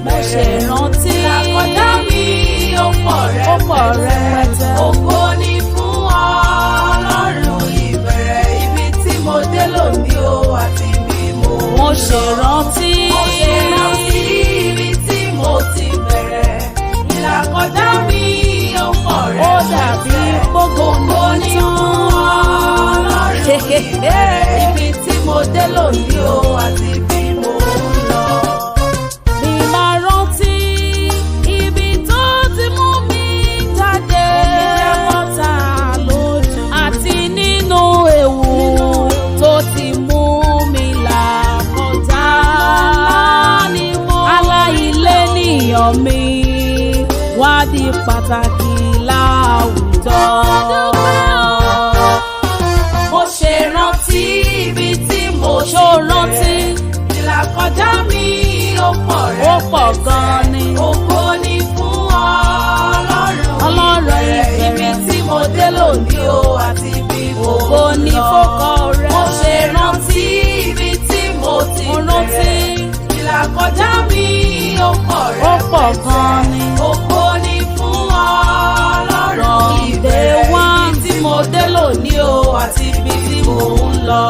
bẹ̀rẹ̀. rántí Ìlàkọjá mi ó pọ̀ rẹpẹtẹ. Ògo ni fún Ọlọ́run ìbẹ̀rẹ̀. Ibi tí mo dé lónìí o àti bí mo ń lọ. mo ṣèrántí Ibi tí mo ti bẹ̀rẹ̀. Ìlàkọjá mi ó pọ̀ ó dàbí gbogbo Ògo ni fún Ọlọ́run ìbẹ̀rẹ̀. Ibi tí mo dé lónìí o àti bí mo ń lọ. bí máa rántí ibi tó ti mú mi jáde Omijé lójú àti nínú ewu tó ti mú mi là kọjá aláìlénìyàn mi wá di pàtàkì láwùjọ. Mo ṣe rántí ibi tí mo ṣó rántí ìlàkọjá mi ó pọ̀ ó pọ̀ gan ni. Ògo ni fún Ọlọ́run ìbẹ̀rẹ̀. Ibi tí mo dé lónìí o àti bí mo Ògo ń ni lọ. fọ́kọ rẹ̀. Mo ṣe rántí ibi tí mo ti Mo rántí. bẹ̀rẹ̀. Ìlàkọjá mi ó pọ̀ ó pọ̀ gan ni. Ògo ni fún Ọlọ́run From day ìbẹ̀rẹ̀. one Ibi tí mo dé lónìí o àti ibi tí mo ń lọ.